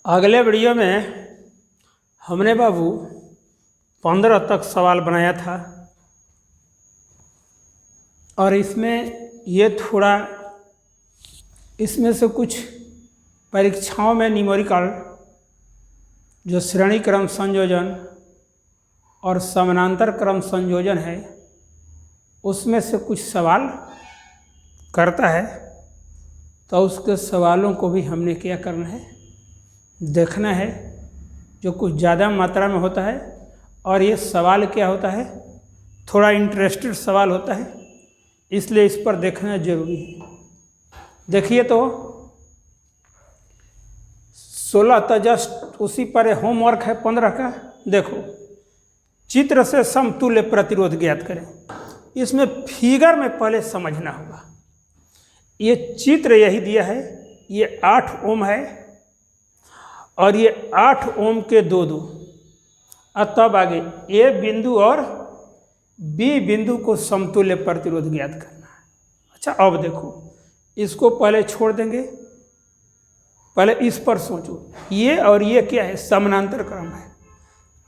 अगले वीडियो में हमने बाबू 15 तक सवाल बनाया था और इसमें ये थोड़ा इसमें से कुछ परीक्षाओं में न्यूमेरिकल जो श्रेणी क्रम संयोजन और समानांतर क्रम संयोजन है उसमें से कुछ सवाल करता है, तो उसके सवालों को भी हमने क्या करना है, देखना है, जो कुछ ज़्यादा मात्रा में होता है। और ये सवाल क्या होता है, थोड़ा इंटरेस्टेड सवाल होता है, इसलिए इस पर देखना जरूरी है। देखिए तो 16 तो जस्ट उसी पर होमवर्क है 15 का। देखो, चित्र से समतुल्य प्रतिरोध ज्ञात करें। इसमें फिगर में पहले समझना होगा। ये चित्र यही दिया है, ये 8 ओम है और ये 8 ओम के दो और तब आगे ए बिंदु और बी बिंदु को समतुल्य प्रतिरोध ज्ञात करना है। अच्छा, अब देखो, इसको पहले छोड़ देंगे, पहले इस पर सोचो। ये और ये क्या है, समानांतर क्रम है।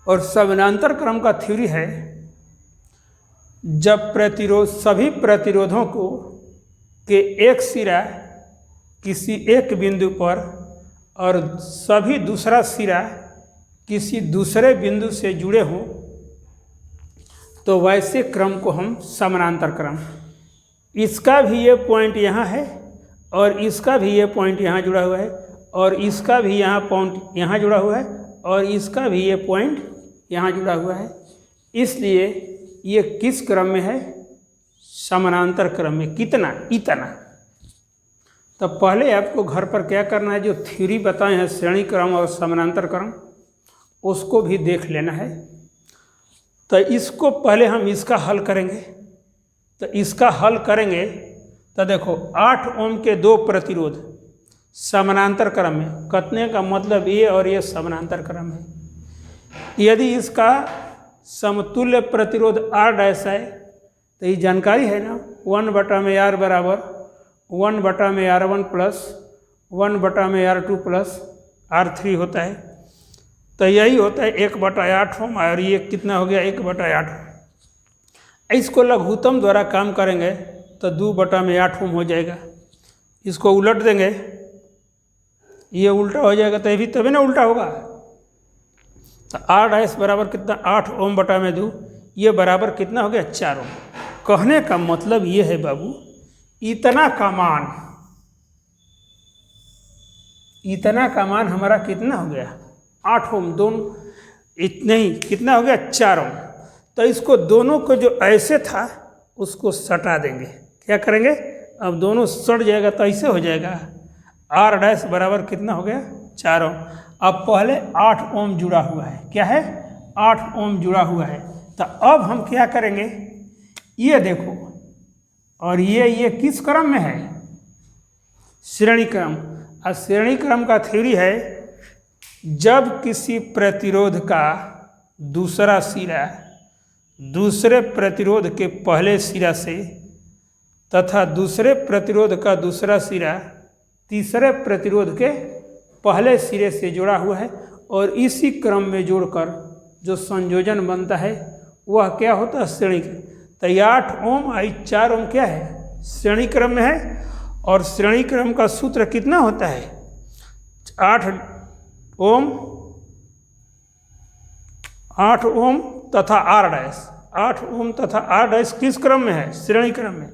और समानांतर क्रम का थ्योरी है, जब प्रतिरोध सभी प्रतिरोधों को के एक सिरा किसी एक बिंदु पर और सभी दूसरा सिरा किसी दूसरे बिंदु से जुड़े हों, तो वैसे क्रम को हम समानांतर क्रम। इसका भी ये पॉइंट यहाँ है और इसका भी ये पॉइंट यहाँ जुड़ा हुआ है और इसका भी यहाँ पॉइंट यहाँ जुड़ा हुआ है और इसका भी ये पॉइंट यहाँ जुड़ा हुआ है। इसलिए ये किस क्रम में है, समानांतर क्रम में। कितना, इतना। तो पहले आपको घर पर क्या करना है, जो थ्योरी बताए हैं श्रेणी क्रम और समानांतर क्रम, उसको भी देख लेना है। तो इसको पहले हम इसका हल करेंगे। तो इसका हल करेंगे तो देखो, 8 ओम के 2 प्रतिरोध समानांतर क्रम में, कतने का मतलब ये और ये समानांतर क्रम है। यदि इसका समतुल्य प्रतिरोध R डैश है, तो ये जानकारी है ना, 1/R बराबर 1/R1 plus 1/R2 plus R3 होता है। तो यही होता है 1/8 ओम, और ये कितना हो गया, 1/8। इसको लघुत्तम द्वारा काम करेंगे तो 2/8 ओम हो जाएगा। इसको उलट देंगे, ये उल्टा हो जाएगा, तो ये भी तभी ना उल्टा होगा। तो R डैश बराबर कितना, 8 ओम बटा में 2, ये बराबर कितना हो गया, 4 ओम। कहने का मतलब ये है बाबू, इतना का मान हमारा कितना हो गया, 8 ओम। दोनों इतने ही, कितना हो गया, 4 ओम। तो इसको दोनों को जो ऐसे था उसको सटा देंगे। क्या करेंगे, अब दोनों सट जाएगा तो ऐसे हो जाएगा। R डैश बराबर कितना हो गया, 4 ओम। अब पहले 8 ओम जुड़ा हुआ है, क्या है, 8 ओम जुड़ा हुआ है। तो अब हम क्या करेंगे, ये देखो, और ये किस क्रम में है, श्रेणी क्रम। और श्रेणी क्रम का थ्योरी है, जब किसी प्रतिरोध का दूसरा सिरा दूसरे प्रतिरोध के पहले सिरा से तथा दूसरे प्रतिरोध का दूसरा सिरा तीसरे प्रतिरोध के पहले सिरे से जुड़ा हुआ है, और इसी क्रम में जोड़कर जो संयोजन बनता है वह क्या होता है, श्रेणी क्रम। तो 8 ओम और 4 ओम क्या है, श्रेणी क्रम में है। और श्रेणी क्रम का सूत्र कितना होता है, 8 ओम तथा R डैश। 8 ओम तथा R डैश किस क्रम में है, श्रेणी क्रम में।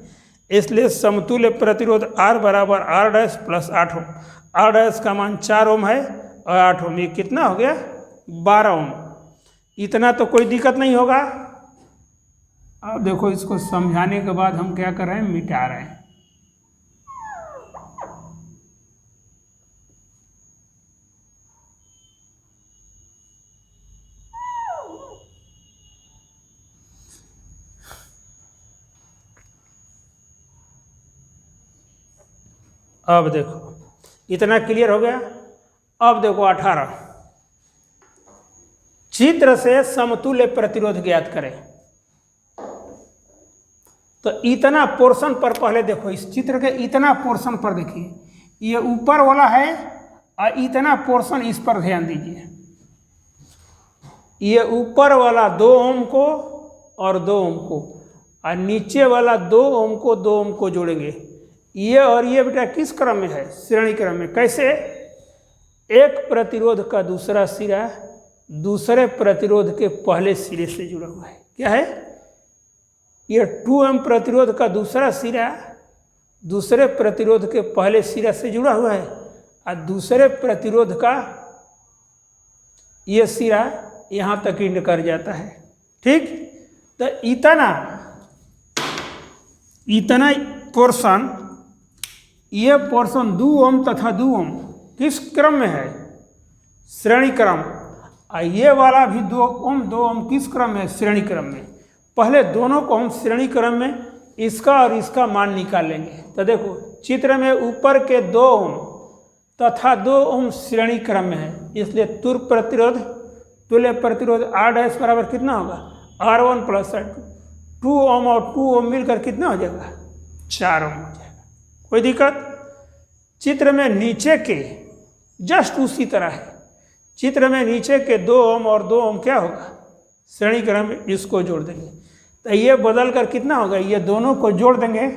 इसलिए समतुल्य प्रतिरोध R बराबर R डैश प्लस 8 ओम। R डैश का मान 4 ओम है और 8 ओम, ये कितना हो गया, 12 ओम। इतना तो कोई दिक्कत नहीं होगा। अब देखो, इसको समझाने के बाद हम क्या कर रहे हैं, मिटा रहे हैं। अब देखो, इतना क्लियर हो गया। अब देखो 18, चित्र से समतुल्य प्रतिरोध ज्ञात करें। तो इतना पोर्शन पर पहले देखो, इस चित्र के इतना पोर्शन पर देखिए, ये ऊपर वाला है और इतना पोर्शन इस पर ध्यान दीजिए, ये ऊपर वाला 2 ओम को और 2 ओम को, और नीचे वाला 2 ओम को 2 ओम को जोड़ेंगे। ये और ये बेटा किस क्रम में है? श्रेणी क्रम में। कैसे? एक प्रतिरोध का दूसरा सिरा दूसरे प्रतिरोध के पहले सिरे से जुड़ा हुआ है। क्या है? ये 2 ओम प्रतिरोध का दूसरा सिरा दूसरे प्रतिरोध के पहले सिरा से जुड़ा हुआ है, और दूसरे प्रतिरोध का ये सिरा यहाँ तक इंड कर जाता है। ठीक, तो इतना पोर्शन, ये पोर्शन 2 ओम तथा 2 ओम किस क्रम में है? श्रेणी क्रम। और ये वाला भी 2 ओम किस क्रम में? श्रेणी क्रम में। पहले दोनों को हम श्रेणी क्रम में इसका और इसका मान निकालेंगे। तो देखो चित्र में ऊपर के 2 ओम तथा 2 ओम श्रेणी क्रम में है, इसलिए तुल्य प्रतिरोध R डैश बराबर कितना होगा? R1 plus R2। 2 ओम और 2 ओम मिलकर कितना हो जाएगा? 4 ओम हो जाएगा। कोई दिक्कत? चित्र में नीचे के जस्ट उसी तरह है। चित्र में नीचे के 2 ओम और 2 ओम क्या होगा? श्रेणी क्रम में, इसको जोड़ देंगे तो ये बदल कर कितना होगा? ये दोनों को जोड़ देंगे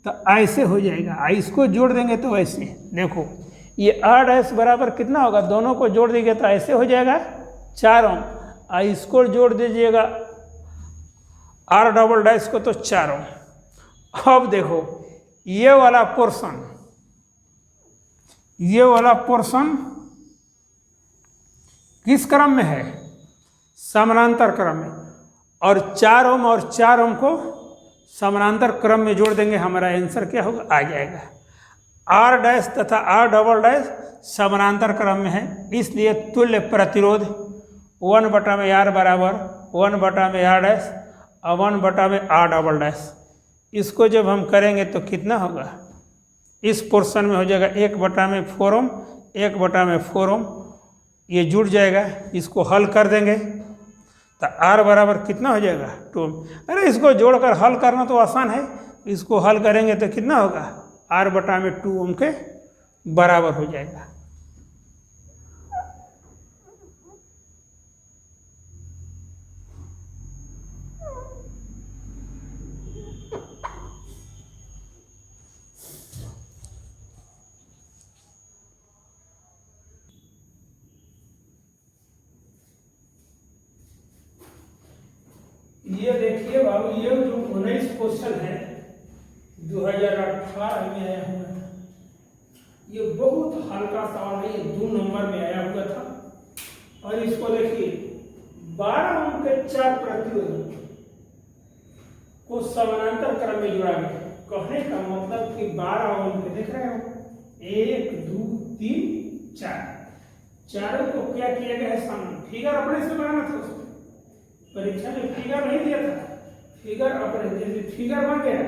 तो ऐसे हो जाएगा, इसको जोड़ देंगे तो ऐसे। देखो ये R डैश बराबर कितना होगा? दोनों को जोड़ देंगे तो ऐसे हो जाएगा 4 ओम, और इसको जोड़ दीजिएगा R डबल डैश को तो 4 ओम। अब देखो ये वाला पोर्शन किस क्रम में है? समानांतर क्रम में। और 4 ओम और 4 ओम को समानांतर क्रम में जोड़ देंगे, हमारा आंसर क्या होगा? आ जाएगा। R डैश तथा R डबल डैश समानांतर क्रम में है, इसलिए तुल्य प्रतिरोध 1/R बराबर 1/R डैश और 1/R डबल डैश। इसको जब हम करेंगे तो कितना होगा? इस पोर्शन में हो जाएगा 1/4 ओम 1/4 ओम, ये जुड़ जाएगा। इसको हल कर देंगे तो R बराबर कितना हो जाएगा? 2 ओम। अरे इसको जोड़कर हल करना तो आसान है, इसको हल करेंगे तो कितना होगा? R/2 ओम के बराबर हो जाएगा। ये देखिए बाबू, ये जो 19 क्वेश्चन है 2018 में आया हुआ है, ये बहुत हल्का सवाल है। ये 2 नंबर में आया हुआ था। और इसको देखिए 12 ओम के 4 प्रतिरोध को समानांतर क्रम में जोड़ा गया। कहने का मतलब कि 12 ओम के देख रहे हो 1 2 3 4, चारों को क्या किया गया है? सामने फिगर अपने से बनाना था। उसमें परीक्षा में फिगर नहीं दिया था, फिगर अपने जैसे फिगर बन गया,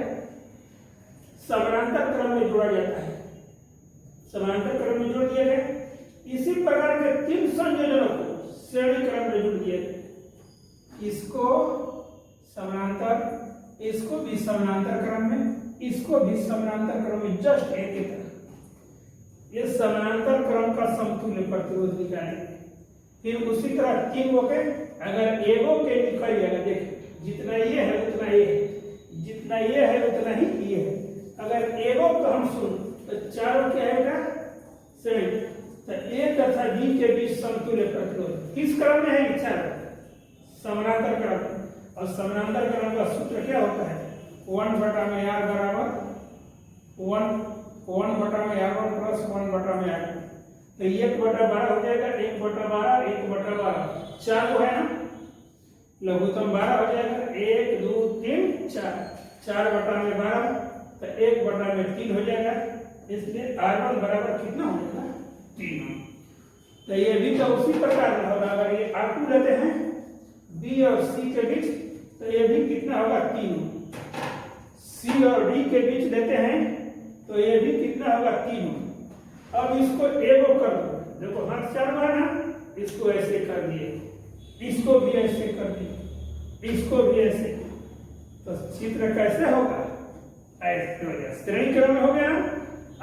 समानांतर क्रम में जोड़ा जाता है। समानांतर क्रम में जोड़ दिया गया। इसी प्रकार के 3 संयोजनों को श्रेणी क्रम में जोड़ दिया गया। इसको समानांतर, इसको भी समानांतर क्रम में, इसको भी समानांतर क्रम में, जस्ट एक ही तरह। ये समानांतर क्रम का समतुल्य प्रतिरोध निकालेंगे। फिर उसी तरह 3 गो के, अगर एगो के निकल जाएगा, देखिए जितना ये है उतना ये है, जितना ये है उतना ही ये है। अगर एगो को हम सुन तो चारों क्या है? श्रेणी। तो ए तथा बी के बीच समतुल्य प्रतिरोध किस क्रम में है? चारों समानांतर क्रम। और समानांतर क्रम का सूत्र क्या होता है? 1/R बराबर 1/R1 प्लस 1/R2। तो 1/12 हो जाएगा, 1/12 1/12, 4 को है ना, लघुत्तम 12 हो जाएगा। 1 2 3 4, 4/12 तो 1/3 हो जाएगा। इसलिए R1 बराबर कितना हो जाएगा? 3 ओम। तो ये भी तो उसी प्रकार का होगा। अगर ये R2 लेते हैं B और C के बीच, तो ये भी कितना होगा? 3 ओम। C और D के बीच लेते हैं तो ये भी कितना होगा? 3 ओम। अब इसको एगो कर दो, देखो हाथ 4 है ना, इसको ऐसे कर दिए, इसको भी ऐसे कर दिए, इसको भी ऐसे, तो चित्र कैसे होगा? ऐसे हो जाए। श्रेणी क्रम में हो गया ना।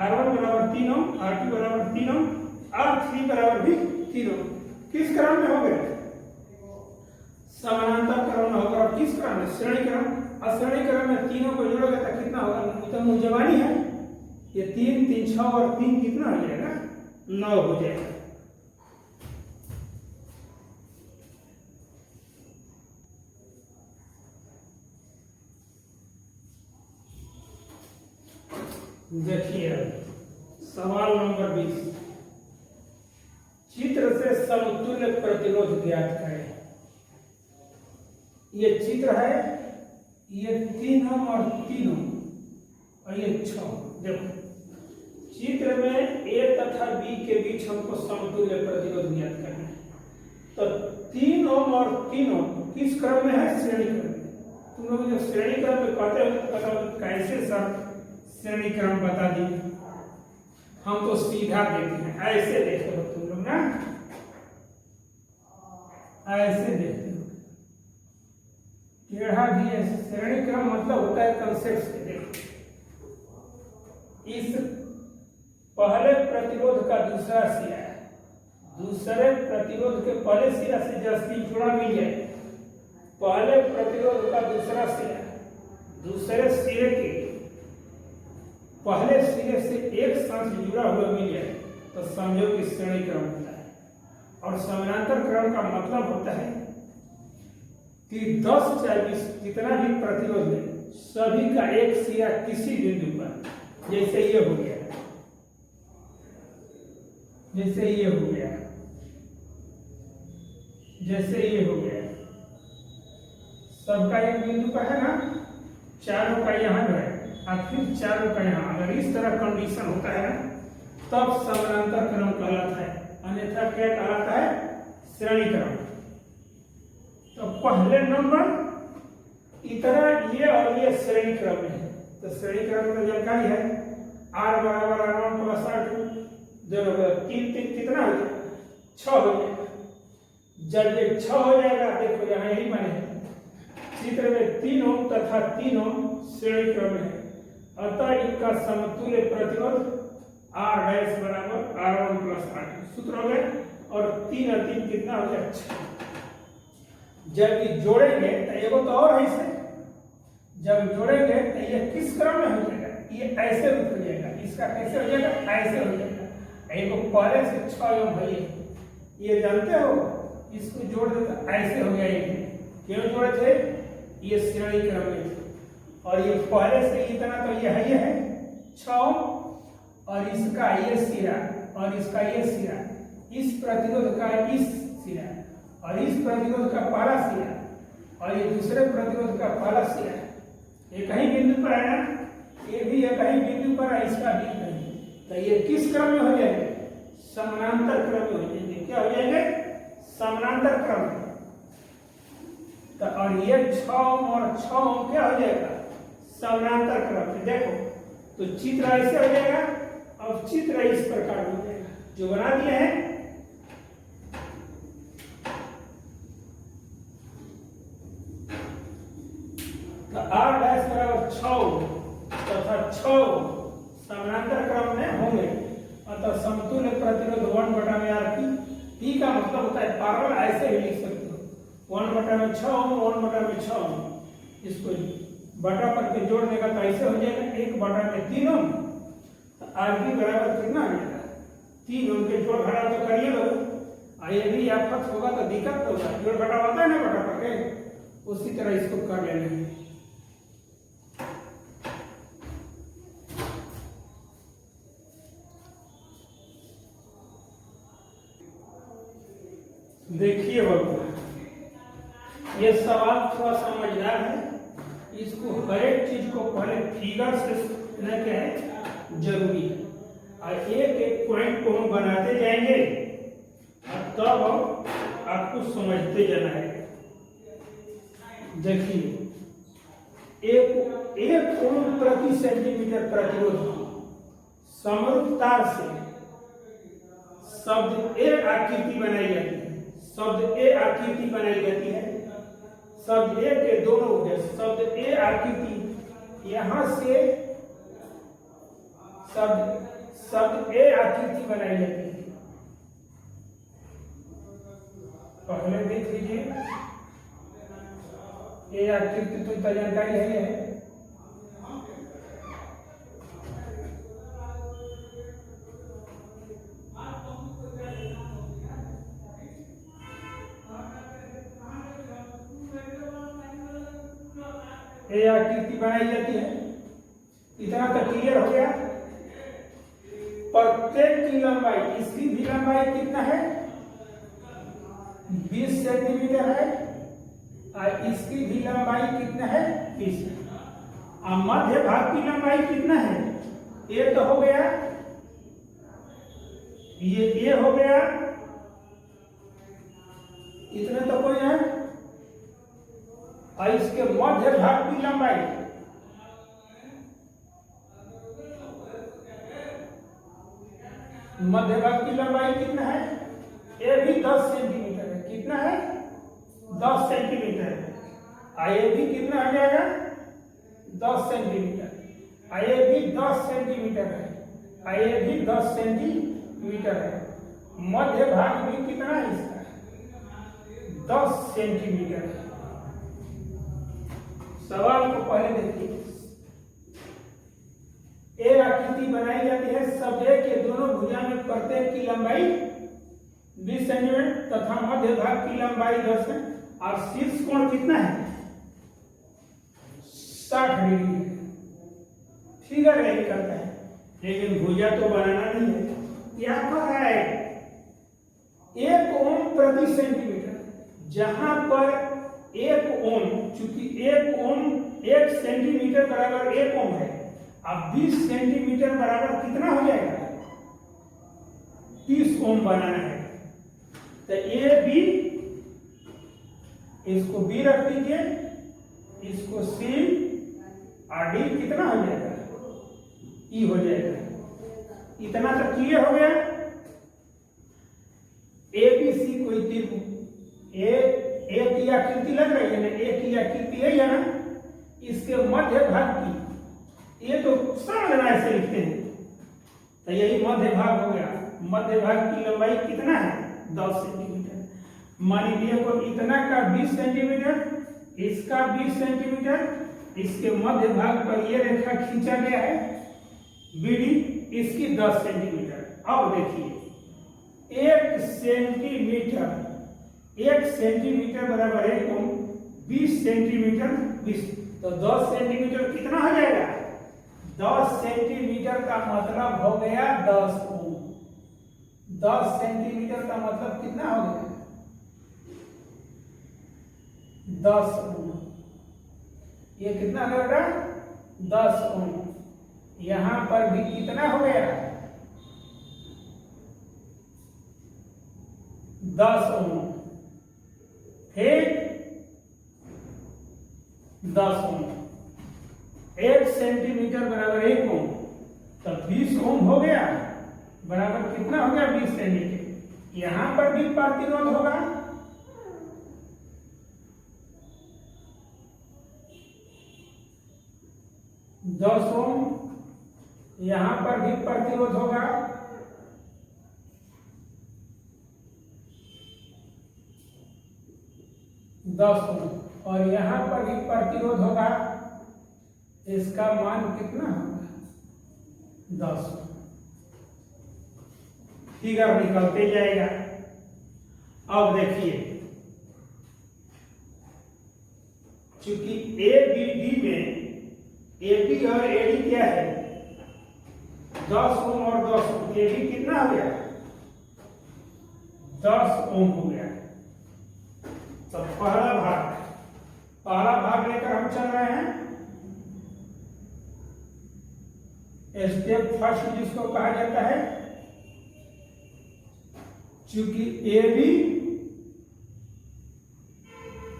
R1 बराबर 3 ओम, R2 बराबर 3 ओम, और 3 बराबर भी तीनों किस क्रम में हो गए? समानांतर क्रम में होगा। और किस क्रम में? श्रेणी क्रम। और श्रेणी क्रम में तीनों को जोड़ोगे तो कितना होगा? तो मुंजवानी है, ये 3 3 6 और 3 कितना हो जाएगा? 9 हो जाएगा। देखिए सवाल नंबर 20, चित्र से समतुल्य प्रतिरोध ज्ञात करें। ये चित्र है, ये 3 ओम और 3 ओम और ये 6। देखो चित्र में ए तथा बी के बीच हमको समतुल्य प्रतिरोध ज्ञात करना है। तो 3 ओम और 3 ओम किस क्रम में है? श्रेणी क्रम में। तुम लोग जब श्रेणी क्रम में कहते हो तो कैसे सर श्रेणी क्रम बता दिए? हम तो सीधा देखते हैं, ऐसे देखते हो तुम लोग ना, ऐसे देखते हो। टेढ़ा भी है। श्रेणी क्रम मतलब होता है कंसेप्ट से। देखो इस पहले प्रतिरोध का दूसरा सिरा है, दूसरे प्रतिरोध के पहले सिरा से जस्ती जुड़ा मिल जाए, पहले प्रतिरोध का दूसरा सिरा दूसरे सिरे के पहले सिरे से एक साथ जुड़ा हुआ मिल जाए तो समझो कि श्रेणी क्रम होता है। और समानांतर क्रम का मतलब होता है कि 10 चाहे 20 कितना भी प्रतिरोध है, सभी का एक सिरा किसी बिंदु पर, जैसे ये हो गया, जैसे ये हो गया, जैसे ये हो गया, सबका एक बिंदु पर है ना, चारों का यहाँ है और फिर चारों का यहाँ। अगर इस तरह कंडीशन होता है तब समानांतर क्रम कहलाता है, अन्यथा क्या कहलाता है? श्रेणी क्रम। तो पहले नंबर इतना ये और ये श्रेणी क्रम में है। तो श्रेणी क्रम में जानकारी है R बराबर R1 प्लस R2, दोनों का 3 3 कितना हो जाएगा? 6 हो जाएगा। जब ये 6 हो जाएगा, देखो यहाँ यही माने है चित्र में 3 ओम तथा 3 ओम श्रेणी क्रम में है, अतः इनका समतुल्य प्रतिरोध R डैश बराबर R1 प्लस R2 सूत्र हो गए। और 3 और 3 कितना हो जाएगा? 6। जब ये जोड़ेंगे तो ये तो और ऐसे, जब जोड़ेंगे तो ये किस क्रम में हो जाएगा? ये ऐसे रुक जाएगा। इसका कैसे हो जाएगा? ऐसे हो जाएगा। एक पहले से 6 ओम है, ये जानते हो, इसको जोड़ देता ऐसे हो गया। क्यों जोड़े थे? ये श्रेणी क्रम में थे और ये पहले से इतना, तो ये है 6 और इसका ये सिरा और इसका ये सिरा, इस प्रतिरोध का इस सिरा और इस प्रतिरोध का पहला सिरा और ये दूसरे प्रतिरोध का पहला सिरा एक ही बिंदु पर है ना, ये भी एक ही बिंदु पर है, इसका भी नहीं। तो ये किस क्रम में हो जाएंगे? समानांतर क्रम में हो जाएंगे। क्या हो जाएंगे? समानांतर क्रम में। तो और ये 6 और 6 क्या हो जाएगा? समानांतर क्रम में। देखो तो चित्र ऐसे हो जाएगा। अब चित्र इस प्रकार हो जाएगा जो बना दिए हैं। तो R डैश बराबर 6 तथा 6 समानांतर क्रम में होंगे, अतः समतुल्य प्रतिरोध 1/R P का मतलब होता है पैरेलल। ऐसे भी लिख सकते हो 1/6 1/6। इसको बटा करके जोड़ने का तो ऐसे हो जाएगा 1/3 ओम। RP बराबर कितना आ जाएगा? 3 ओम के जोड़ घटा तो करिए लोग। यदि आफत होगा तो दिक्कत होगा, जोड़ घटा होता है ना बटा करके, उसी तरह इसको कर लेंगे। देखिए बाबू, ये सवाल थोड़ा समझदार है, इसको हर एक चीज को पहले फिगर से समझना क्या है जरूरी है। और एक एक पॉइंट को हम बनाते जाएंगे और तब हम आपको समझते जाना है। देखिए एक ओम प्रति सेंटीमीटर प्रतिरोध समरूप तार से शब्द ए आकृति बनाई जाती है। शब्द ए आकृति बनाई जाती है। शब्द ए के दोनों उधर शब्द ए आकृति यहां से शब्द ए आकृति बनाई जाती है। पहले देख लीजिए, ये आकृति तो इतना जानकारी है। ये आकृति बनाई जाती है, इतना तो क्लियर हो गया। प्रत्येक की लंबाई, इसकी भी लंबाई कितना है 20 सेंटीमीटर है, और इसकी भी लंबाई कितना है 20। और मध्य भाग की लंबाई कितना है, ये तो हो गया, ये हो गया, इतने तो कोई है। और इसके मध्य भाग की लंबाई कितना है, ये भी 10 सेंटीमीटर है। कितना है 10 सेंटीमीटर है। और ये भी कितना आ जाएगा 10 सेंटीमीटर। और ये भी 10 सेंटीमीटर है। और ये भी 10 सेंटीमीटर है। मध्य भाग भी कितना है इसका 10 सेंटीमीटर है। सवाल को पहले देखिए। एक आकृति बनाई जाती है, सब्जेक्ट के दोनों भुजा में प्रत्येक की लंबाई 20 सेंटीमीटर तथा मध्य भाग की लंबाई 10 है। और शीर्ष कोण कितना है 60 डिग्री है। फिगर यही करता है, लेकिन भुजा तो बनाना नहीं है। क्या पर है 1 ओम प्रति सेंटीमीटर। जहां पर 1 ओम, चूंकि 1 ओम 1 सेंटीमीटर बराबर 1 ओम है, अब 20 सेंटीमीटर बराबर कितना हो जाएगा 30 ओम बनाना है। तो ए बी, इसको बी रख दीजिए, इसको सी, और डी कितना हो जाएगा ई हो जाएगा। इतना तो क्लियर हो गया। ए बी सी कोई त्रिभुज, ए की आकृति लग रही है ना, ए की आकृति है ना, इसके मध्य भाग की, ये तो समझना ऐसे लिखते हैं, तो यही मध्य भाग हो गया। मध्य भाग की लंबाई कितना है 10 सेंटीमीटर। मान लीजिए को इतना का 20 सेंटीमीटर, इसका 20 सेंटीमीटर, इसके मध्य भाग पर ये रेखा खींचा गया है बीडी, इसकी 10 सेंटीमीटर। अब देखिए 1 सेंटीमीटर बराबर 1 ओम, 20 सेंटीमीटर 20, तो 10 सेंटीमीटर कितना हो जाएगा 10 सेंटीमीटर का मतलब हो गया 10 ओम। 10 सेंटीमीटर का मतलब कितना हो गया 10 ओम। ये कितना होगा 10 ओम। यहां पर भी कितना हो गया 10 ओम, फिर 10 ओम। 1 सेंटीमीटर बराबर 1 ओम, तो 20 ओम हो गया, बराबर कितना हो गया 20 सेंटीमीटर। यहां पर भी प्रतिरोध होगा, दस ओम। यहां पर भी प्रतिरोध होगा 10 ओम, और यहां पर भी प्रतिरोध होगा, इसका मान कितना होगा 10 ओम। फिगर निकलते जाएगा। अब देखिए, चूंकि ए बी डी में एबी और एडी क्या है 10 ओम और 10 ओम, एबी कितना हो गया 10 ओम हो गया। तो पहला भाग लेकर हम चल रहे हैं। स्टेप फर्स्ट जिसको कहा जाता है, चूंकि एबी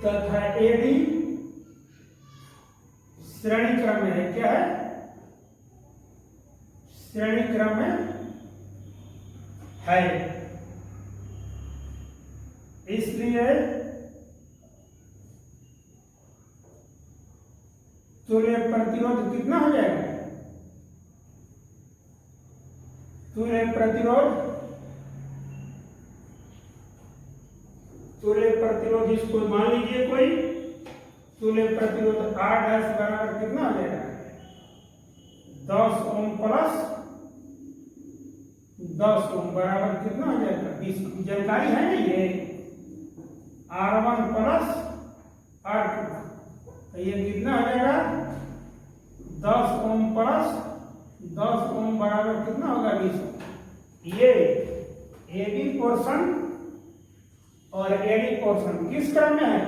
तथा एडी श्रेणी क्रम में है, क्या है श्रेणी क्रम में है, इसलिए तुल्य प्रतिरोध कितना हो जाएगा, तुल्य प्रतिरोध इसको मान लीजिए कोई तुल्य प्रतिरोध R डैश बराबर कितना हो जाएगा 10 ओम प्लस 10 ओम बराबर कितना हो जाएगा 20 की जानकारी है ना ये R1 प्लस R2 तो ये कितना हो जाएगा 10 ओम प्लस 10 ओम बराबर कितना होगा 20 ओम। ये AB पोर्शन और AD पोर्शन किस क्रम में है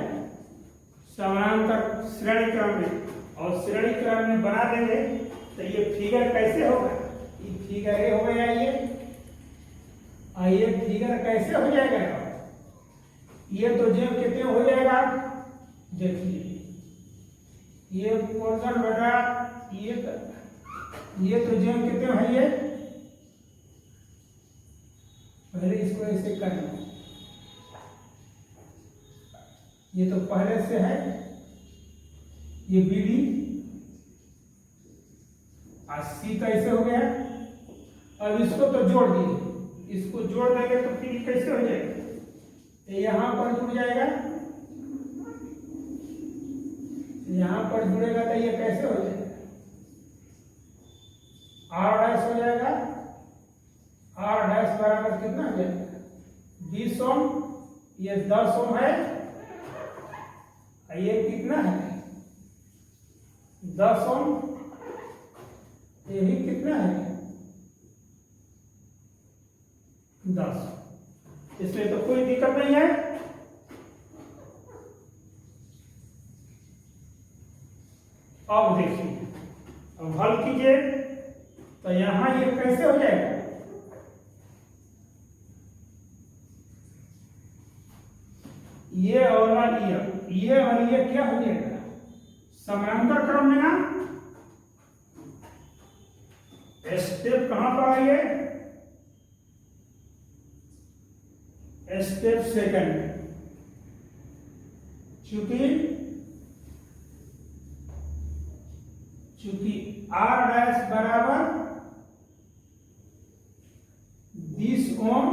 समानांतर श्रेणी क्रम में और श्रेणी क्रम में बना देंगे तो ये फिगर कैसे होगा ये फिगर ए हो गया ये फिगर कैसे हो जाएगा ये तो जेब कितने हो जाएगा देखिए ये पोर्शन बटा ये तो जेब कितने है ये पहले इसको ऐसे करना ये तो पहले से है ये बीडी सी कैसे हो गया अब इसको तो जोड़ दिए इसको जोड़ देंगे तो फिर कैसे हो जाएगा यहां पर जुड़ जाएगा यहां पर जुड़ेगा तो ये कैसे हो जाएगा R डैश हो जाएगा R डैश बराबर कितना हो जाएगा 20 ओम ये 10 ओम है ये कितना है 10 ओम ये भी कितना है 10 इसमें तो कोई दिक्कत नहीं है अब देखिए अब हल कीजिए तो यहां ये कैसे हो जाएगा ये और ये क्या हो जाएगा समानांतर क्रम में ना स्टेप कहां पर आइए स्टेप सेकंड चूंकि R डैश बराबर 20 ओम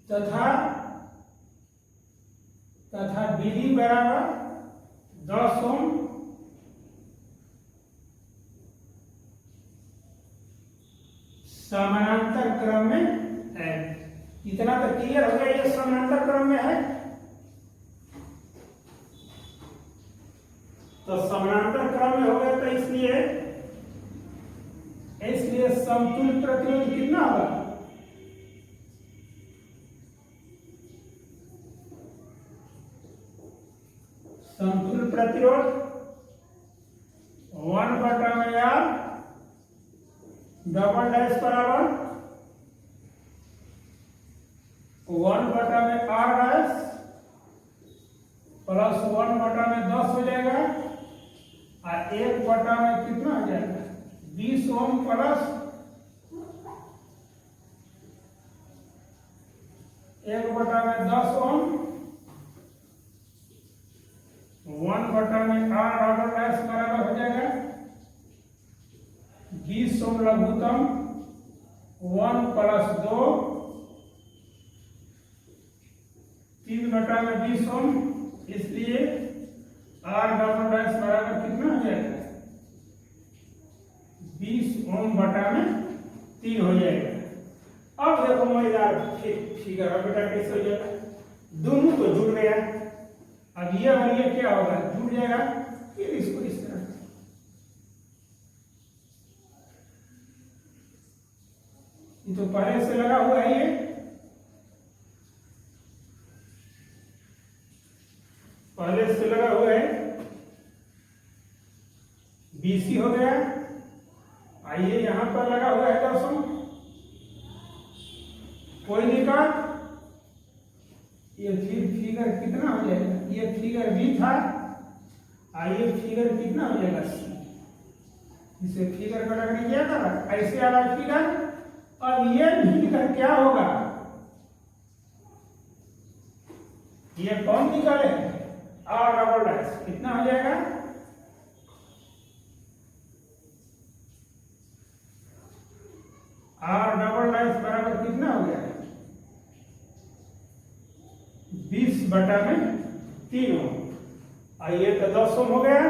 तथा BD बराबर 10 ओम समानांतर क्रम में है इतना तो क्लियर हो गया ये समानांतर क्रम में है तो समानांतर क्रम में हो गया तो इसलिए समतुल्य प्रतिरोध कितना होगा समतुल्य प्रतिरोध 1/R डबल डैश बराबर 1/R डैश प्लस 1/10 हो जाएगा और 1 में कितना हो जाएगा 20 ओम प्लस 1/10 ओम 1/R डबल डैश बराबर हो जाएगा 20 ओम लघुत्तम 1 प्लस 2 3/20 ओम इसलिए R डबल डैश बराबर कितना हो जाएगा 20 ओम बटा में 3 हो जाएगा। अब देखो मजेदार फिगर अब बेटा कैसे हो जाएगा दोनों तो जुड़ गया अब ये और ये क्या होगा जुड़ जाएगा फिर इसको इस तरह ये तो पहले से लगा हुआ है ये पहले से लगा हुआ है BC हो गया आइए यहां पर लगा हुआ है 10 ओम कोई दिक्कत ये फिगर कितना हो जाएगा ये फिगर B था आइए फिगर कितना हो जाएगा C इसे फिगर का लग लीजिए ऐसे वाला फिगर अब ये फिगर क्या होगा ये कौन निकाले R डबल डैश कितना हो जाएगा R डबल डैश बराबर कितना हो गया 20/3 ओम। आइए तो 10 ओम हो गया।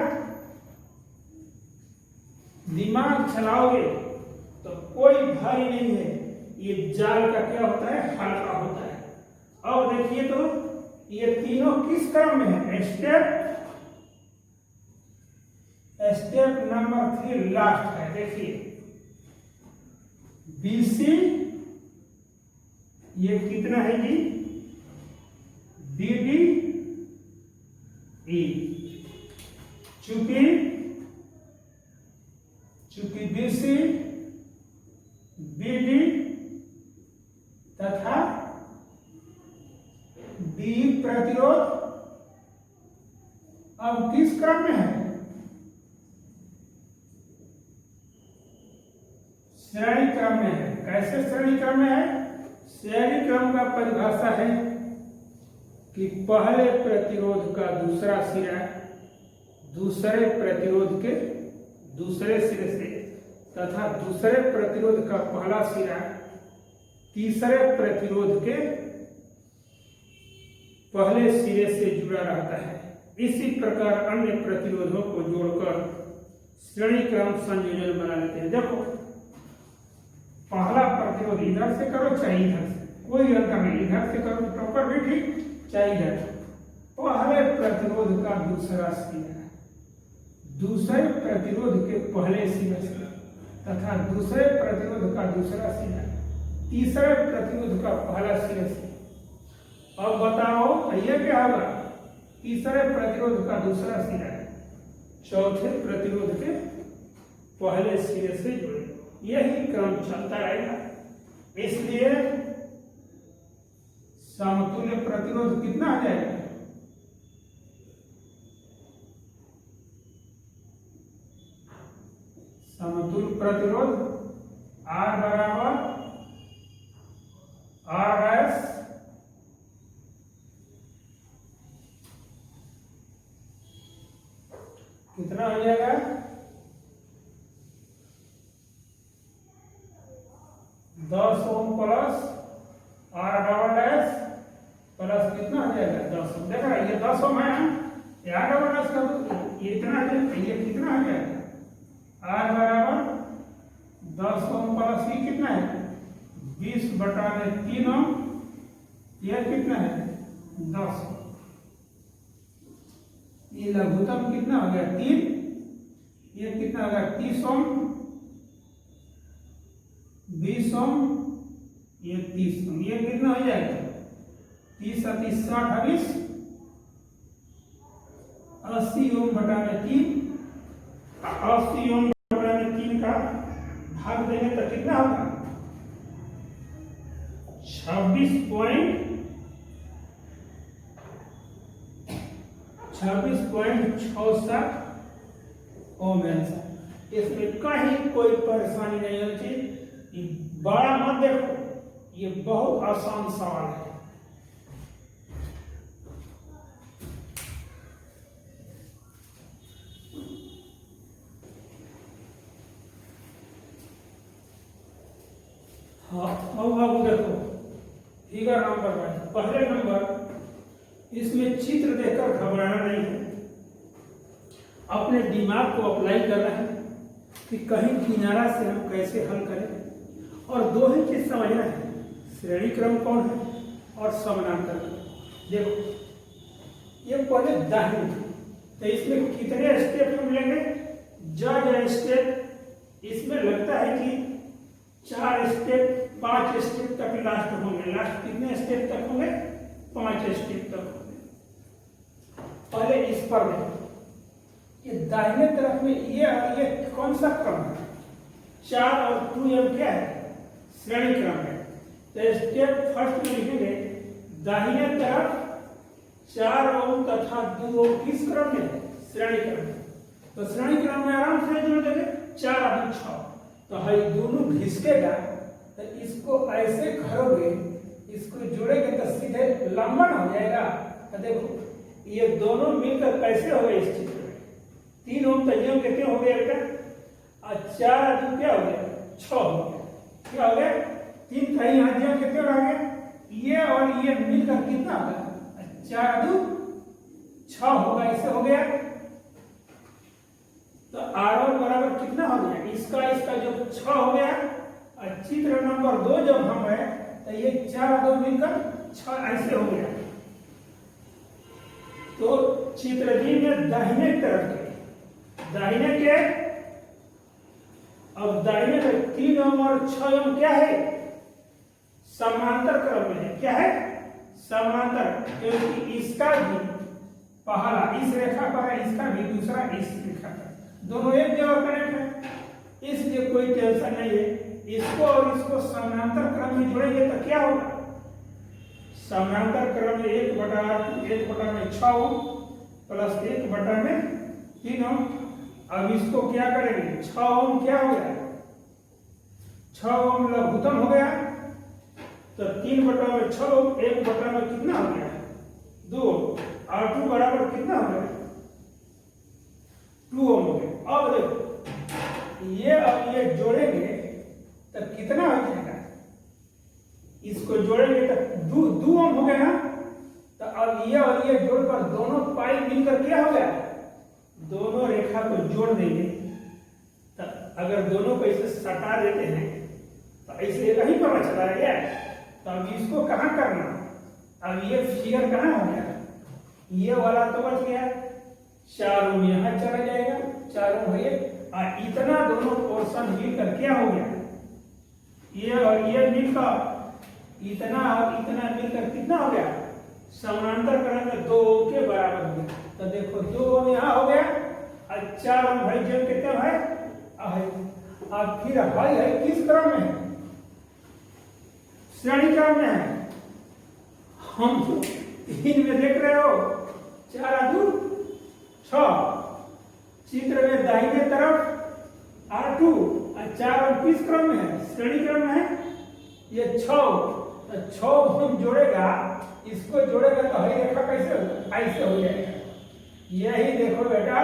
दिमाग चलाओगे तो कोई भारी नहीं है, ये जाल का क्या होता है, हल्का होता है। अब देखिए तो ये तीनों किस क्रम में है, स्टेप नंबर 3 लास्ट है। देखिए BC ये कितना है जी, BD E। चूंकि BC BD तथा DE प्रतिरोध अब किस क्रम में है, श्रेणी क्रम में है। कैसे श्रेणी क्रम में है, श्रेणी क्रम का परिभाषा है कि पहले प्रतिरोध का दूसरा सिरा दूसरे प्रतिरोध के दूसरे सिरे से तथा दूसरे प्रतिरोध का पहला सिरा तीसरे प्रतिरोध के पहले सिरे से जुड़ा रहता है। इसी प्रकार अन्य प्रतिरोधों को जोड़कर श्रेणी क्रम संयोजन बना लेते हैं। देखो पहला प्रतिरोध इधर से करो चाहे इधर से, कोई अंतर नहीं, इधर से करो प्रॉपर भी ठीक चाहे इधर। पहले प्रतिरोध का दूसरा सिरा दूसरे प्रतिरोध के पहले सिरे से तथा दूसरे प्रतिरोध का दूसरा सिरा तीसरे प्रतिरोध का पहला सिरे से। अब बताओ ये क्या होगा, तीसरे प्रतिरोध का दूसरा सिरा चौथे प्रतिरोध के पहले सिरे से जुड़े, यही क्रम चलता रहेगा। इसलिए समतुल्य प्रतिरोध कितना आ जाएगा, समतुल्य प्रतिरोध R बराबर RS कितना हो जाएगा, 10 ohm plus R double dash plus कितना हो जाएगा 10 ओम। देखा ये 10 ओम है, ये R डबल डैश का ये इतना ये कितना हो जाएगा, R बराबर 10 ओम प्लस ये कितना है 20/3 ओम, यह कितना है 10 ओम। ये लघुत्तम कितना हो गया 3, ये कितना हो गया 30 ओम, 20 ओम, ये 30 ओम, ये कितना हो जाएगा 30 और 30 28 80 ओम बटाने 3, 80 ओम बटाने 3 का भाग देंगे तो कितना होगा 26.67 ओम आंसर। इसमें कहीं कोई परेशानी नहीं होनी चाहिए। बड़ा मत देखो, ये बहुत आसान सवाल है। हाँ अब देखो फिगर नंबर 1, पहले नंबर इसमें चित्र देखकर घबराना नहीं है, अपने दिमाग को अप्लाई करना है कि कहीं किनारा से हम कैसे हल करें। और दो ही चीज समझना है, श्रेणी क्रम कौन है और समानांतर। देखो ये पहले दाहिने, तो इसमें कितने स्टेप हम लेंगे, जज स्टेप इसमें लगता है कि 4 स्टेप 5 स्टेप तक लास्ट होंगे। लास्ट कितने स्टेप तक होंगे, 5 स्टेप तक होंगे। पहले इस पर देखो, ये दाहिने तरफ में ये कौन सा क्रम है, 4 और 2m क्या है, श्रेणी क्रम है। तो स्टेप फर्स्ट में लिखेंगे दाहिने तरफ 4 ओम तथा 2 ओम किस क्रम में, श्रेणी क्रम में। तो श्रेणी क्रम में आराम से जोड़ देंगे, 4 और 6, तो है दोनों घिसकेगा। तो इसको ऐसे करोगे, इसको जोड़ेंगे तो सीधे लंबन हो जाएगा। तो देखो ये दोनों मिलकर कैसे हो गए इस चित्र में, 3 ओम तजियों कितने हो गए बेटा, और 4 और 2 क्या हो गया 6 हो गया। क्या हो गया 3 कहीं हाथियों कितने हो गए, ये और ये मिलकर कितना होगा 4 दू 6 होगा, इससे हो गया। तो R1 बराबर कितना हो गया, इसका जो 6 हो गया। और चित्र नंबर 2 जब हम है तो ये 4 2 मिलकर 6 ऐसे हो गया। तो चित्र बी में दाहिने तरफ के अब दाहिने में 3 ओम और 6 ओम क्या है, समांतर क्रम में है। क्या है, समांतर, क्योंकि इसका भी पहला इस रेखा पर है, इसका भी दूसरा इस रेखा पर, दोनों एक जगह कनेक्ट है, इसलिए कोई टेंशन नहीं है। इसको और इसको समानांतर क्रम में जोड़ेंगे तो क्या होगा, समानांतर क्रम में 1 में 6 ओम प्लस 1 में 3 ओम। अब इसको क्या करेंगे, 6 ओम क्या हो गया, 6 ओम लघुत्तम हो गया। तो 3 में 6 ओम, 1 में कितना हो गया, 2। R2 बराबर कितना हो गया, 2 ओम हो गया। अब देखो ये अब ये जोड़ेंगे तब कितना हो जाएगा, इसको जोड़ेंगे तो 2 ओम हो गया ना। तो अब ये और ये जोड़कर दोनों पाई मिलकर क्या हो गया, दोनों रेखा को जोड़ देंगे। तो अगर दोनों को ऐसे सटा देते हैं तो ऐसे कहीं पर चला गया। तो अब इसको कहाँ करना, अब ये फिगर कहाँ हो गया, ये वाला तो बच गया, 4 ओम यहाँ चला जाएगा, 4 ओम है। और इतना दोनों पोर्शन मिलकर क्या हो गया, ये और ये मिलकर इतना और इतना मिलकर कितना हो गया, समानांतर क्रम में 2 ओम के बराबर हो गया। तो देखो 2 ओम यहाँ हो गया और 4 ओम भाई जो कितना है, अब फिर भाई है किस क्रम में है, श्रेणी क्रम में है। हम 3 में देख रहे हो 4 2 6, चित्र में दाहिने तरफ R2 और 4 ओम किस क्रम में है, श्रेणी क्रम में है। ये 6, तो 6 हम जोड़ेगा, इसको जोड़ेगा तो हई रेखा कैसे होगा, ऐसे हो जाएगा। यही देखो बेटा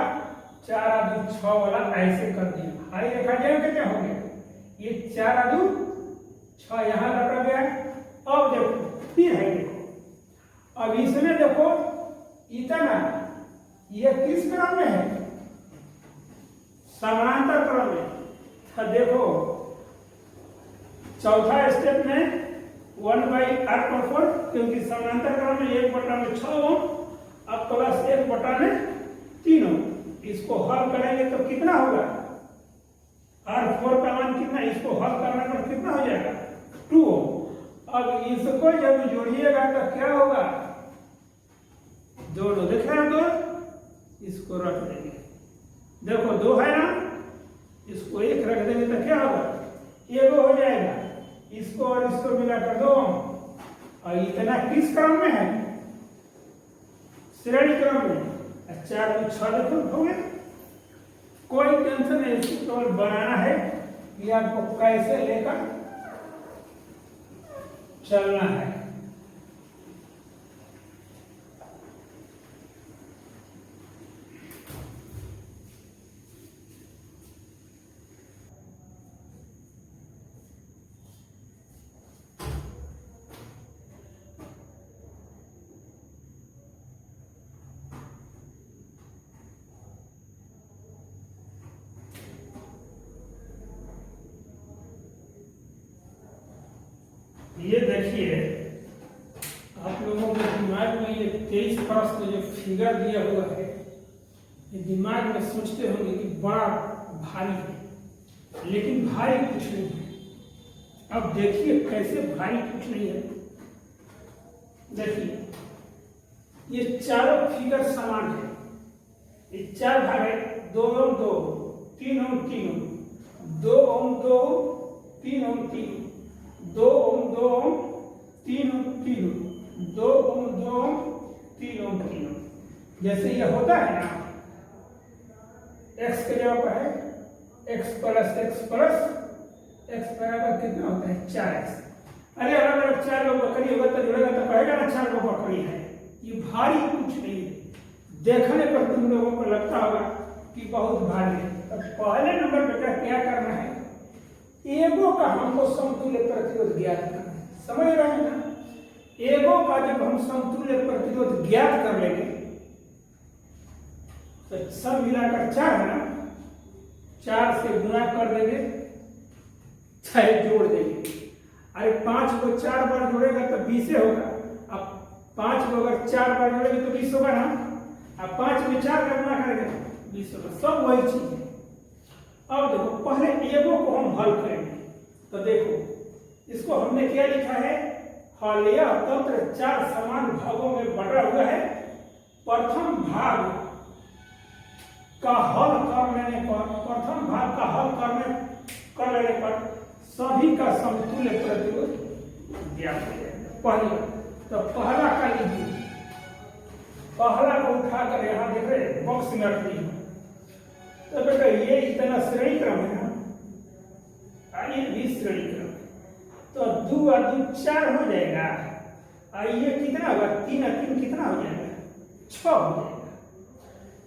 4 2 6 वाला ऐसे कर दिया, हई रेखा जो कितना हो गया, ये 4 2 6 यहाँ लटक गया। अब देखो फिर है, देखो अब इसमें देखो इतना, ये किस क्रम में है, समानांतर क्रम में। तो देखो चौथा स्टेप में 1/8/4, क्योंकि समानांतर क्रम में 1 में 6 ओम अब प्लस 1 में 3 ओम। इसको हल करेंगे तो कितना होगा, R4 का मान कितना, इसको हल करने पर कितना हो जाएगा, 2 ओम। अब इसको जब जोड़िएगा तो क्या होगा, दोनों दिख रहे हैं, 2 इसको रख देंगे, देखो 2 है ना, इसको 1 रख देंगे तो क्या होगा, 1 हो जाएगा। इसको और इसको मिलाकर 2 और इतना किस क्रम में है, श्रेणी क्रम में। 4 2 6 देखो हो गया, कोई टेंशन नहीं, इसको केवल बनाना है कि आपको कैसे लेकर चलना है। ये देखिए आप लोगों के दिमाग में ये 23 प्रश्न जो फिगर दिया हुआ है, ये दिमाग में सोचते होंगे कि बड़ा भारी है, लेकिन भारी कुछ नहीं है। अब देखिए कैसे भारी कुछ नहीं है। देखिए ये चारों फिगर समान है, ये 4 भाग है, 2 ओम 2, 3 ओम 3 ओम, 2 ओम 2, 3 ओम 3, 2 ओम 2 ओम 3 ओम 3 ओम, 2 ओम 2 ओम 3 ओम 3 ओम। जैसे ये होता है ना, x के जगह पर है x प्लस x बराबर कितना होता है, 4x। अरे अलग अलग 4 लोग बकरी होगा तो जुड़ेगा तो कहेगा ना 4 लोग बकरी है। ये भारी कुछ नहीं है, देखने पर तुम लोगों को लगता होगा कि बहुत भारी है। तो पहले नंबर बेटा क्या करना है, एगो का हमको समतुल्य प्रतिरोध ज्ञात करना है, समझ रहे हैं ना। एगो का जब हम समतुल्य प्रतिरोध ज्ञात कर लेंगे तो सब मिलाकर 4 है ना, 4 से गुणा कर देंगे चाहे जोड़ देंगे। अरे 5 को 4 बार जोड़ेगा तो 20 होगा। अब 5 को अगर 4 बार जोड़ेंगे तो 20 होगा ना। अब 5 में 4 का गुणा करेंगे 20 होगा। सब वही चीज है। अब देखो पहले एगो को हम हल करेंगे तो देखो इसको हमने क्या लिखा है, हलीय तंत्र 4 समान भागों में बटा हुआ है। प्रथम भाग का हल कर लेने पर सभी का समतुल्य प्रतिरोध ज्ञात हो जाएगा। पहली तो पहला का लीजिए, पहला को उठाकर यहाँ देख रहे बॉक्स में रख दी। तो बेटा ये इतना श्रेणी क्रम है ना, ये भी श्रेणी क्रम है। तो 2 और 2 4 हो जाएगा। और ये कितना होगा, 3 और 3 कितना हो जाएगा, 6 हो जाएगा।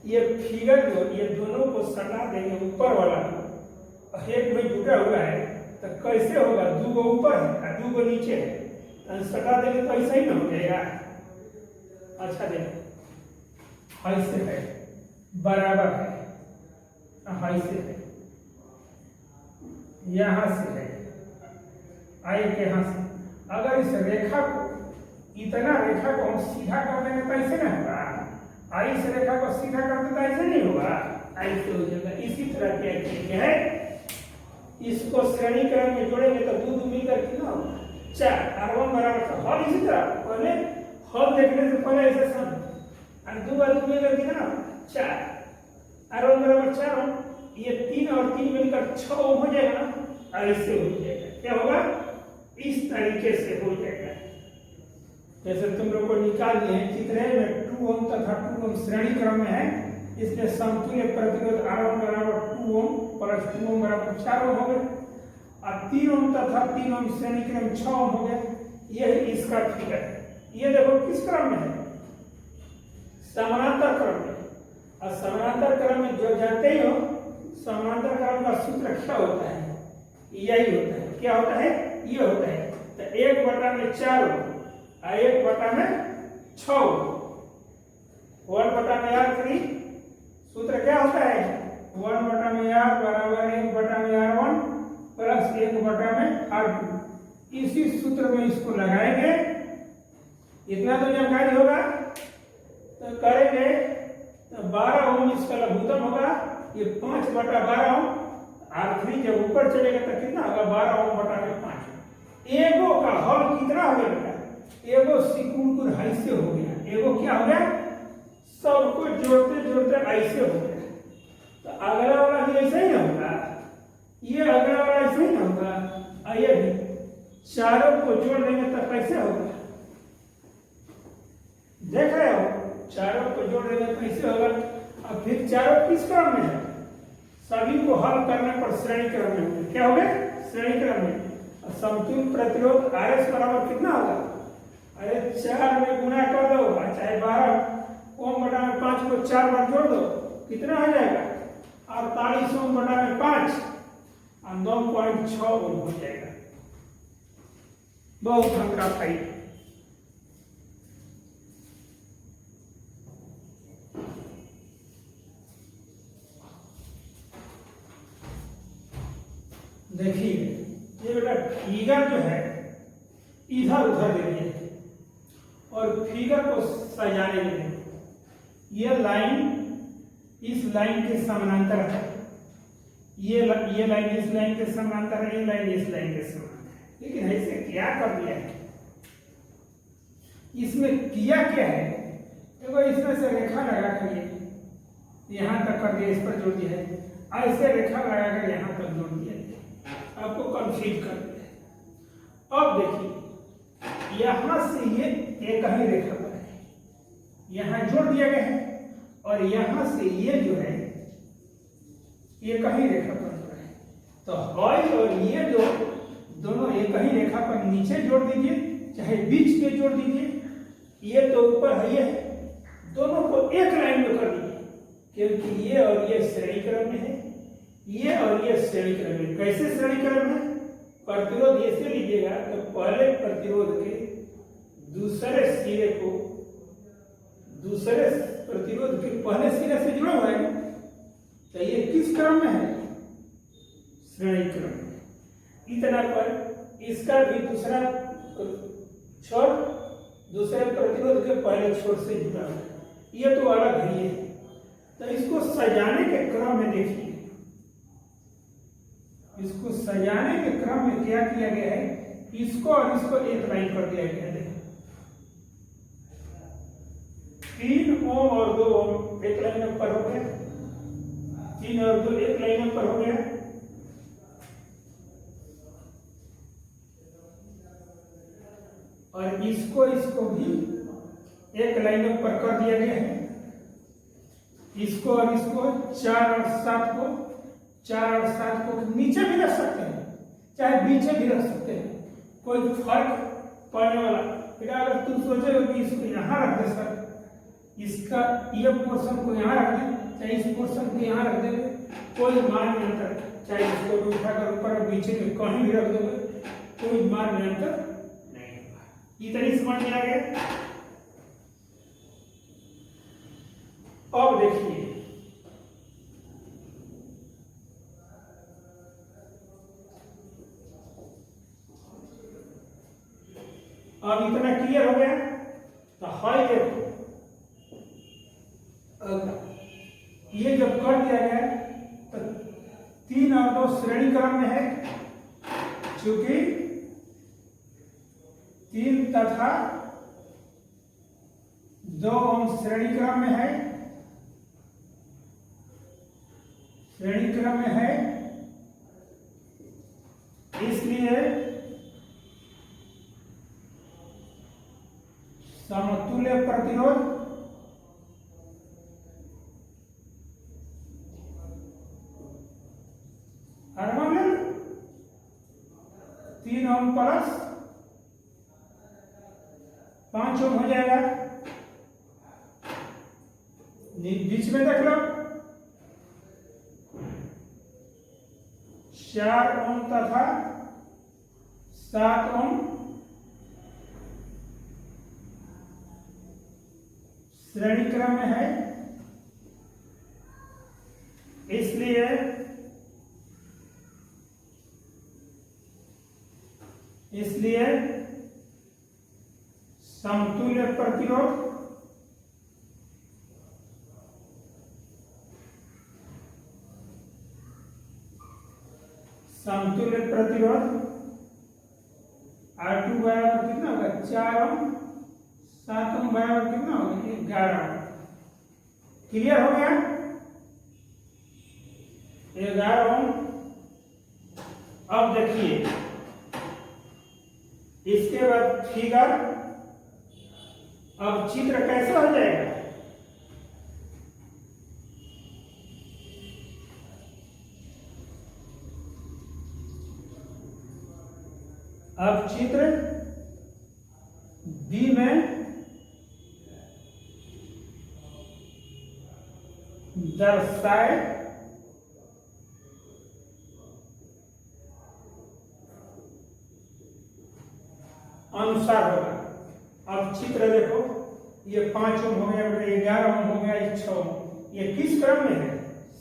ये फिगर जो ये दोनों को सटा देंगे ऊपर वाला को, एक में जुटा हुआ है तो कैसे होगा, 2 को ऊपर है और 2 को नीचे है, तो सटा देंगे तो ऐसा ही ना हो जाएगा। अच्छा देखो ऐसे है बराबर है, ऐसे है, यहां से है, आई के यहां से। अगर इस रेखा को इतना रेखा को हम सीधा कर देंगे तो ऐसे ना होगा, आई से रेखा को सीधा कर दें तो ऐसे नहीं होगा, ऐसे हो जाएगा। इसी तरह क्या है, इसको श्रेणी क्रम में जोड़ेंगे तो 2 मिलकर कितना होगा 4, R1 बराबर का हल। इसी तरह पहले हल देखने से पहले ऐसे समझ, और 2 और 2 मिलकर कितना 4, R1 बराबर 4, ये 3 और 3 मिलकर 6 हो जाएगा ना, ऐसे हो जाएगा। क्या होगा, इस तरीके से हो जाएगा। जैसे तुम लोग को निकाल लिए हैं चित्र में 2 ओम तथा 2 ओम श्रेणी क्रम में है, इसमें समतुल्य प्रतिरोध R1 बराबर 2 ओम प्लस 2 ओम बराबर 4 ओम हो गए, और 3 ओम तथा 3 ओम श्रेणी क्रम 6 ओम हो गए। यह इसका फिगर है। ये देखो किस क्रम में है, समानांतर क्रम में। और समानांतर क्रम में जो जानते ही हो, समानांतर क्रम का सूत्र क्या होता है, यही होता है। क्या होता है, ये होता है। तो 1/4 और 1/6, 1/r3 सूत्र क्या होता है, 1/r बराबर 1/r1 प्लस 1/r2। इसी सूत्र में इसको लगाएंगे, इतना तो जानकारी होगा। तो करेंगे तो 12 ओम इसका लघुत्तम होगा, ये 5/12 ओम। R3 जब ऊपर चलेगा तो कितना होगा, 12 ओम बटा में 5। एगो का हल कितना हो गया, एगो सिकुड़ ऐसे हो गया। एगो क्या हो गया, सबको जोड़ते जोड़ते ऐसे हो गया। तो अगला वाला भी ऐसे ही ना होगा, ये अगला वाला ऐसे ही ना होगा, ये भी चारों को जोड़ देंगे तो कैसे होगा, देख रहे हो, चारों को जोड़ देंगे तो कैसे होगा। अब फिर चारों किस क्रम में है, सभी को हल करने पर श्रेणी क्रम में होंगे। क्या हो गए, श्रेणी क्रम में। समतुल्य प्रतिरोध RS बराबर कितना होगा, अरे 4 में गुणा कर दो, चाहे 12 ओम बटा में 5 को 4 बार जोड़ दो, कितना हो जाएगा 48 ओम बटा में 5 और 9.6 ओम हो जाएगा। बहुत हल्का भाई। देखिए ये बेटा फिगर जो है इधर उधर दे दिए और फिगर को सजाने के लिए ये लाइन इस लाइन के समानांतर है, ये लाइन इस लाइन के समानांतर है, ये लाइन इस लाइन के समानांतर है। लेकिन ऐसे क्या कर दिया है, इसमें किया क्या है, देखो इसमें से रेखा लगा कर यहाँ तक कर दिया, इस पर जोड़ दिया है, ऐसे रेखा लगा कर यहाँ तक जोड़ दिया है, आपको कंफ्यूज कर दिया। अब देखिए यहां से ये एक ही रेखा पर है, यहां जोड़ दिया गया है, और यहां से ये जो है ये कहीं रेखा पर जुड़ा है। तो हॉल और ये जो दोनों एक ही रेखा पर नीचे जोड़ दीजिए, चाहे बीच में जोड़ दीजिए, ये तो ऊपर है, ये दोनों को एक लाइन में कर दीजिए, क्योंकि ये और ये श्रेणी क्रम में है, ये और ये श्रेणी क्रम में। कैसे श्रेणी क्रम में, प्रतिरोध ऐसे लीजिएगा तो पहले प्रतिरोध के दूसरे सिरे को दूसरे प्रतिरोध के पहले सिरे से जुड़ा हुआ है, तो ये किस क्रम में है? श्रेणी क्रम में। इतना पर इसका भी दूसरा छोर दूसरे प्रतिरोध के पहले छोर से जुड़ा हुआ है, ये तो अलग है। ये तो इसको सजाने के क्रम में देखिए, इसको सजाने के क्रम में क्या किया गया है, इसको और इसको एक लाइन कर दिया गया है। देखो 3 ओम और 2 ओम एक लाइन पर हो गया, 3 और 2 एक लाइन पर हो गया, और इसको भी एक लाइन पर कर दिया गया है। इसको और इसको 4 और 7 को 4 और 7 को नीचे भी रख सकते हैं, चाहे बीचे भी रख सकते हैं, कोई फर्क पड़ने वाला। फिर अगर तुम सोचोगे कि इसको यहाँ रख दे सर, इसका ये पोर्शन को यहाँ रख दे, चाहे इस पोर्शन को यहाँ रख दे, कोई मान नहीं अंतर। चाहे इसको उठाकर ऊपर और बीचे में कहीं भी रख दोगे, कोई मान नहीं अंतर नहीं होगा। इतनी समझ में आ गया। अब देखिए, अब इतना क्लियर हो गया। तो हाई देखो, ये जब कर दिया गया तो 3 और 2 श्रेणी क्रम में है, क्योंकि 3 तथा 2 ओम श्रेणी क्रम में है, श्रेणी क्रम में है। इसलिए समतुल्य प्रतिरोध हार्मोनियम 3 ओम प्लस 5 ओम हो जाएगा। बीच में देख लो 4 ओम तथा 7 ओम श्रेणी क्रम में है। इसलिए समतुल्य प्रतिरोध R2 बराबर कितना होगा? 4 ओम, 7 ओम बराबर कितना होगा? 11 ओम। क्लियर हो गया? 11 ओम। अब देखिए इसके बाद फिगर, अब चित्र कैसे हो जाएगा? अब चित्र बी में दर्शाए अनुसार होगा। अब चित्र देखो, ये 5 ओम हो गया, 11 ओम हो गया, ये 6 ओम। ये किस क्रम में है?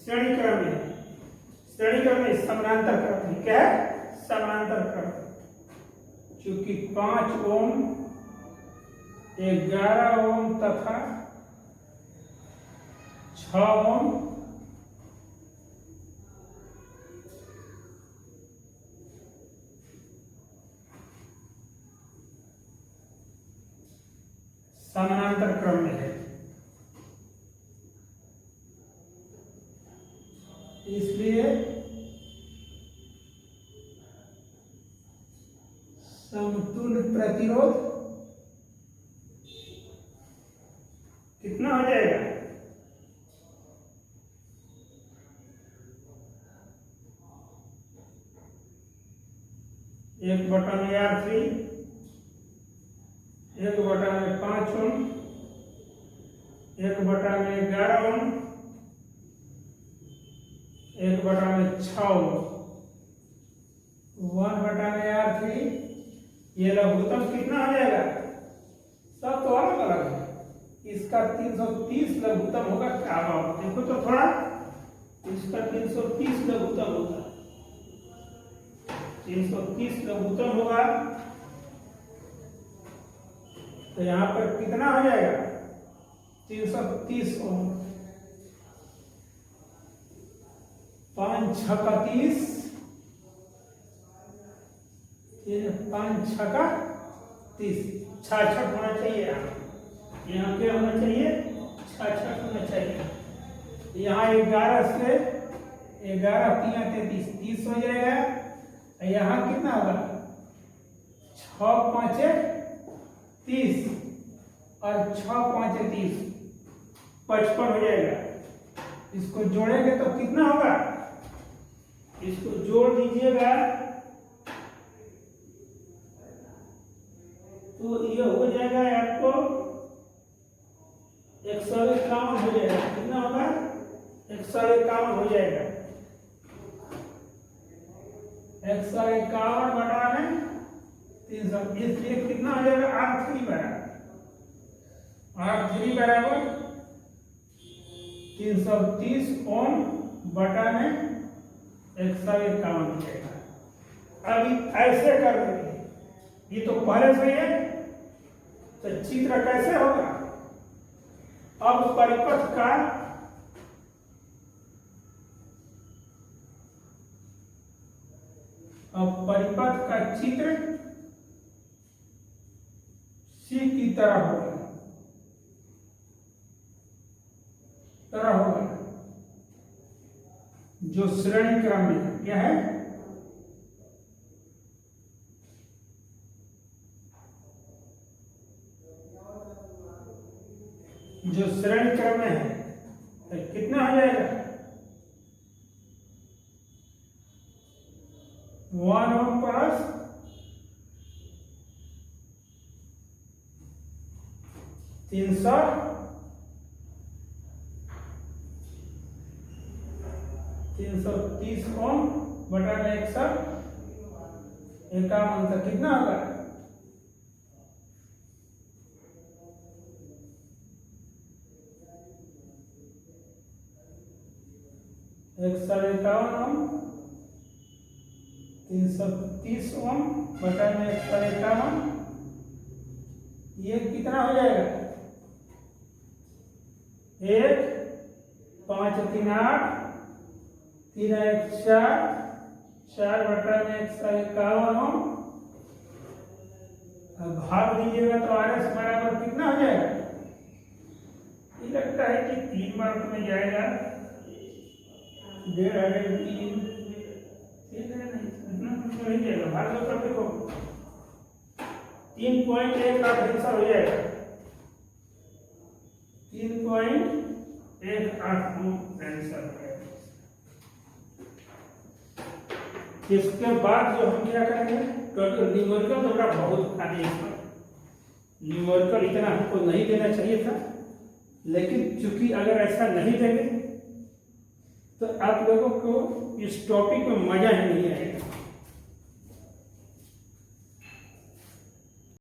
श्रेणी क्रम में। श्रेणी क्रम में, समानांतर क्रम में। क्या है? समानांतर क्रम। चूंकि 5 ओम, 11 ओम तथा 6 ओम समानांतर क्रम में है, इसलिए समतुल्य प्रतिरोध कितना हो जाएगा? एक बटा में R3, 1 बटा में 5 ओम, 1 बटा में 11 ओम, 1 बटा में 6 ओम, 1 बटा में R3। ये लघुत्तम कितना हो जाएगा? सब तो अलग अलग है। इसका 330 लघुत्तम होगा क्या? आप देखो तो थोड़ा, इसका 330 लघुत्तम होगा, 330 लघुत्तम होगा तो यहाँ पर कितना हो जाएगा? 330 ओम, 5 6 का 30, 5 6 का 30, 66 होना चाहिए। यहाँ क्या होना चाहिए? 66 होना चाहिए। यहाँ 11 से 11 3 33 30 हो जाएगा। यहाँ कितना होगा? 6 5 30 और 6 5 30, 55 हो जाएगा। इसको जोड़ेंगे तो कितना होगा? इसको जोड़ दीजिएगा तो ये हो जाएगा आपको 151 हो जाएगा। कितना होगा? 151 हो जाएगा। 151 बटा में 300, इसलिए कितना हो जाएगा? R3 बराबर 330 ओम बटा में 151 हो जाएगा। अभी ऐसे कर देंगे, ये तो पहले से है, तो चित्र कैसे होगा? अब परिपथ का चित्र C की तरह होगा, जो श्रेणी क्रम में है। क्या है? जो श्रेणी क्रम में है, तो कितना हो जाएगा? 1 ओम प्लस 330 ओम बटा में 151, तो कितना होगा? 151 ओम, 330 ओम बटा में 151, ये कितना हो जाएगा? 1 5 3 8 3 1 4, 4 बटा में 151 ओम। अब भाग दीजिएगा तो RS बराबर कितना हो जाएगा? ये लगता है कि 3 मार्क में जाएगा। 1.5 3 नहीं जाएगा, भाग दो तब देखो 3.1 का आंसर हो जाएगा। 3.18 आंसर है। इसके बाद जो हम क्या करेंगे? टोटल न्यूमेरिकल तो मेरा बहुत आगे, न्यूमेरिकल इतना हमको नहीं देना चाहिए था, लेकिन चूंकि अगर ऐसा नहीं देंगे तो आप लोगों को इस टॉपिक में मजा ही नहीं आएगा।